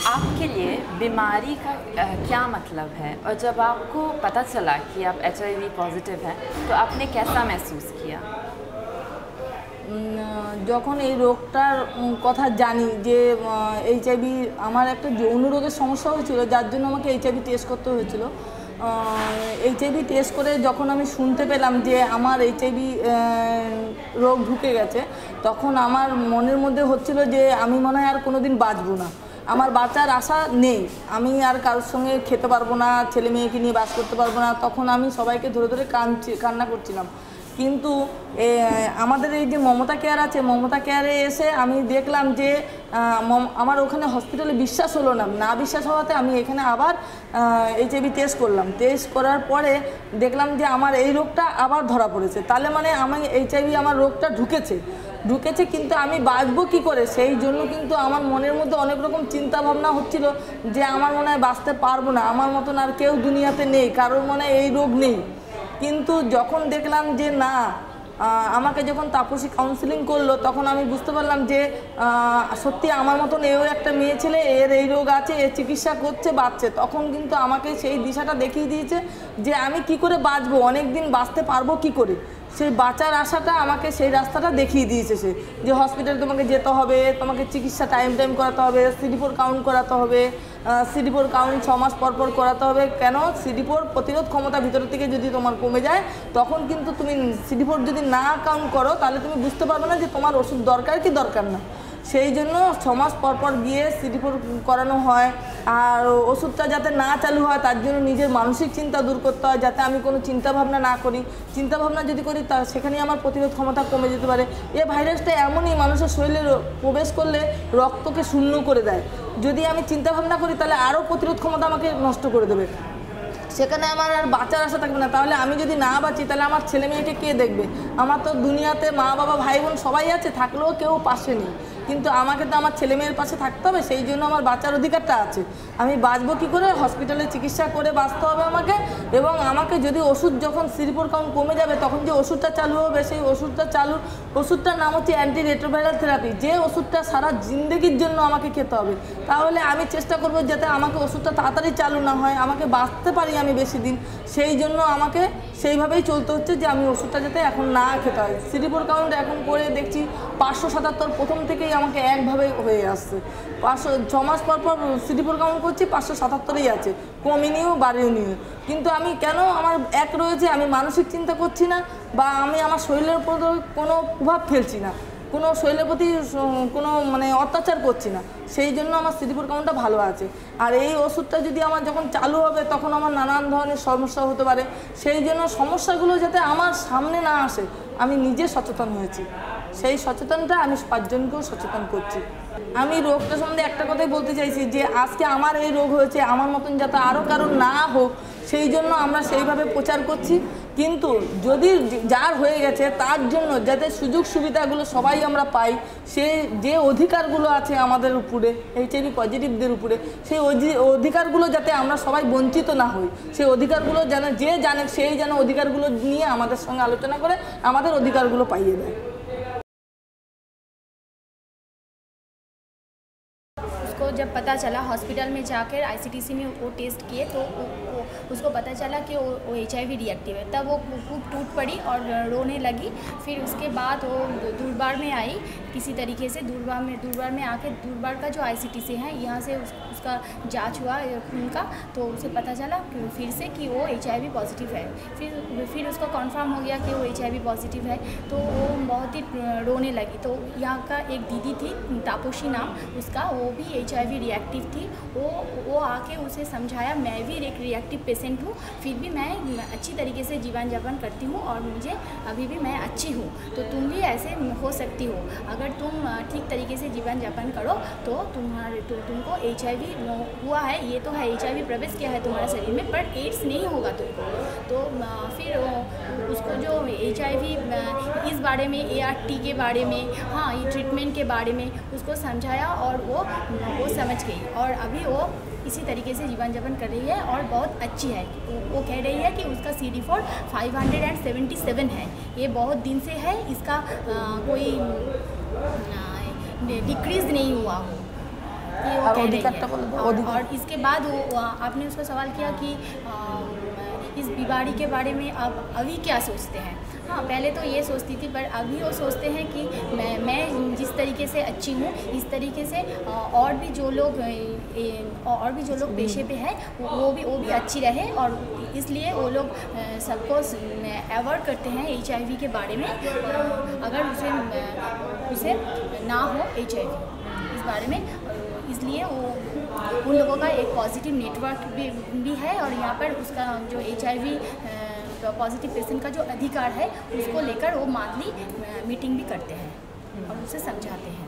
आपके लिए बीमारी का क्या मतलब है, और जब आपको पता चला कि आप HIV पॉजिटिव हैं तो आपने कैसा महसूस किया? যখন এই রোগটার কথা জানি যে HIV আমার একটা যৌন রোগের সমস্যা হয়েছিল, যার জন্য আমাকে HIV টেস্ট করতে হয়েছিল। HIV টেস্ট করে যখন আমি শুনতে পেলাম যে আমার HIV রোগ ঢুকে গেছে, তখন আমার মনের মধ্যে হচ্ছিল যে আমি মনে হয় আর কোনোদিন বাঁচবো না, আমার বাঁচার আশা নেই, আমি আর কারোর সঙ্গে খেতে পারবো না, ছেলে মেয়েকে নিয়ে বাস করতে পারবো না। তখন আমি সবাইকে ধরে ধরে কান্না করছিলাম। কিন্তু আমাদের এই যে মমতা কেয়ার আছে, মমতা কেয়ারে এসে আমি দেখলাম যে আমার ওখানে হসপিটালে বিশ্বাস হলো না, বিশ্বাস হওয়াতে আমি এখানে আবার HIV টেস্ট করলাম। টেস্ট করার পরে দেখলাম যে আমার এই রোগটা আবার ধরা পড়েছে। তাহলে মানে আমি HIV আমার রোগটা ঢুকেছে, কিন্তু আমি বাঁচবো কী করে, সেই জন্য কিন্তু আমার মনের মধ্যে অনেক রকম চিন্তা ভাবনা হচ্ছিল যে আমার মনে হয় বাঁচতে পারবো না, আমার মতন আর কেউ দুনিয়াতে নেই, কারোর মনে হয় এই রোগ নেই। কিন্তু যখন দেখলাম যে না, আমাকে যখন তাপসী কাউন্সিলিং করলো, তখন আমি বুঝতে পারলাম যে সত্যি আমার মতন এও একটা মেয়ে ছেলে, এর এই রোগ আছে, এর চিকিৎসা করছে, বাঁচছে। তখন কিন্তু আমাকে সেই দিশাটা দেখিয়ে দিয়েছে যে আমি কি করে বাঁচবো, অনেক দিন বাঁচতে পারবো কি করে, সেই বাঁচার আশাটা আমাকে সেই রাস্তাটা দেখিয়ে দিয়েছে সে, যে হসপিটালে তোমাকে যেতে হবে, তোমাকে চিকিৎসা টাইম করাতে হবে, CD4 কাউন্ট করাতে হবে, CD4 কাউন্ট 6 মাস পর পর করাতে হবে। কেন? CD4 প্রতিরোধ ক্ষমতা ভিতর থেকে যদি তোমার কমে যায়, তখন কিন্তু তুমি CD4 যদি না কাউন্ট করো, তাহলে তুমি বুঝতে পারবে না যে তোমার ওষুধ দরকার কি দরকার না। সেই জন্য 6 মাস পর পর গিয়ে CD4 করানো হয়। আর ওষুধটা যাতে না চালু হয়, তার জন্য নিজের মানসিক চিন্তা দূর করতে হয়, যাতে আমি কোনো চিন্তাভাবনা না করি। চিন্তাভাবনা যদি করি, তা সেখানেই আমার প্রতিরোধ ক্ষমতা কমে যেতে পারে। এই ভাইরাসটা এমনই, মানুষের শরীরে প্রবেশ করলে রক্তকে শূন্য করে দেয়। যদি আমি চিন্তাভাবনা করি, তাহলে আরও প্রতিরোধ ক্ষমতা আমাকে নষ্ট করে দেবে, সেখানে আমার আর বাঁচার আশা থাকবে না। তাহলে আমি যদি না বাঁচি, তাহলে আমার ছেলে মেয়েকে কে দেখবে? আমার তো দুনিয়াতে মা বাবা ভাই বোন সবাই আছে, থাকলেও কেউ পাশে নেই, কিন্তু আমাকে তো আমার ছেলে মেয়ের পাশে থাকতে হবে। সেই জন্য আমার বাঁচার অধিকারটা আছে। আমি বাঁচবো কী করে? হসপিটালে চিকিৎসা করে বাঁচতে হবে আমাকে। এবং আমাকে যদি ওষুধ, যখন CD4 কাউন্ট কমে যাবে, তখন যে ওষুধটা চালু হবে, সেই ওষুধটার নাম হচ্ছে অ্যান্টি রেট্রোভাইরাল থেরাপি, যে ওষুধটা সারা জিন্দেগির জন্য আমাকে খেতে হবে। তাহলে আমি চেষ্টা করবো যাতে আমাকে ওষুধটা তাড়াতাড়ি চালু না হয়, আমাকে বাঁচতে পারি আমি বেশি দিন। সেই জন্য আমাকে সেইভাবেই চলতে হচ্ছে যে আমি ওষুধটা যাতে এখন না খেতে হয়। CD4 কাউন্ট এখন করে দেখছি 577 প্রথম থেকেই আমাকে একভাবে হয়ে আসছে। 6 মাস পর পর CD4 কাউন্ট করছি, 577ই আছে, কমেনিও বাড়েনিও। কিন্তু আমি কেন আমার এক রয়েছে, আমি মানসিক চিন্তা করছি না, বা আমি আমার শরীরের উপর কোনো প্রভাব ফেলছি না, কোনো শরীরের প্রতি কোনো মানে অত্যাচার করছি না। সেই জন্য আমার CD4 কাউন্টটা ভালো আছে। আর এই ওষুধটা যদি আমার যখন চালু হবে, তখন আমার নানান ধরনের সমস্যা হতে পারে। সেই জন্য সমস্যাগুলো যাতে আমার সামনে না আসে, আমি নিজে সচেতন হয়েছি। সেই সচেতনটা আমি 5 জনকেও সচেতন করছি। আমি রোগটা সম্বন্ধে একটা কথাই বলতে চাইছি, যে আজকে আমার এই রোগ হয়েছে, আমার মতন যাতে আরও কারো না হোক, সেই জন্য আমরা সেইভাবে প্রচার করছি। কিন্তু যদি যার হয়ে গেছে, তার জন্য যাতে সুযোগ সুবিধাগুলো সবাই আমরা পাই, সে যে অধিকারগুলো আছে আমাদের উপরে, HIV পজিটিভদের উপরে, সেই অধিকারগুলো যাতে আমরা সবাই বঞ্চিত না হই, সেই অধিকারগুলো যেন যে জানে, সেই যেন অধিকারগুলো নিয়ে আমাদের সঙ্গে আলোচনা করে আমাদের অধিকারগুলো পাইয়ে দেয়। जब पता चला हॉस्पिटल में जाकर ICTC में वो टेस्ट किए, तो उसको पता चला कि वो HIV रिएक्टिव है। तब वो खूब टूट पड़ी और रोने लगी। फिर उसके बाद वो दूरबार में आई, किसी तरीके से दूरबार में आके दूरबार का जो ICTC है, यहाँ से उसका जांच हुआ खून का, तो उसे पता चला फिर से कि वो HIV पॉजिटिव है। फिर उसको कन्फर्म हो गया कि वो HIV पॉजिटिव है, तो वो बहुत ही रोने लगी। तो यहाँ का एक दीदी थी, तापसी नाम उसका, वो भी HIV रिएक्टिव थी। वो आके उसे समझाया, मैं भी एक रिएक्टिव पेशेंट हूँ, फिर भी मैं अच्छी तरीके से जीवन यापन करती हूँ और मुझे अभी भी मैं अच्छी हूँ, तो तुम भी ऐसे हो सकती हो। अगर तुम ठीक तरीके से जीवन यापन करो तो तुमको HIV हुआ है, ये तो है, HIV प्रवेश किया है तुम्हारे शरीर में, पर एड्स नहीं होगा तुमको। तो फिर उसको जो HIV इस बारे में, ART के बारे में, हाँ, ये ट्रीटमेंट के बारे में उसको समझाया, और वो समझ गई, और अभी वो इसी तरीके से जीवन यापन कर रही है और बहुत अच्छी है। वो कह रही है कि उसका CD4 577 है, ये बहुत दिन से है, इसका कोई डिक्रीज़ नहीं हुआ। ये वो कह रही है। और इसके बाद वो आपने उसको सवाल किया कि इस बीमारी के बारे में आप अभी क्या सोचते हैं। हाँ, पहले तो ये सोचती थी, पर अभी वो सोचते हैं कि मैं जिस तरीके से अच्छी हूँ, इस तरीके से और भी जो लोग पेशे पे हैं वो भी अच्छी रहे, और इसलिए वो लोग सबको अवॉइड करते हैं HIV के बारे में, अगर उसे ना हो HIV इस बारे में। इसलिए वो उन लोगों का एक पॉजिटिव नेटवर्क भी है, और यहाँ पर उसका जो HIV पॉजिटिव पेशेंट का जो अधिकार है उसको लेकर वो मंथली मीटिंग भी करते हैं और उसे समझाते हैं।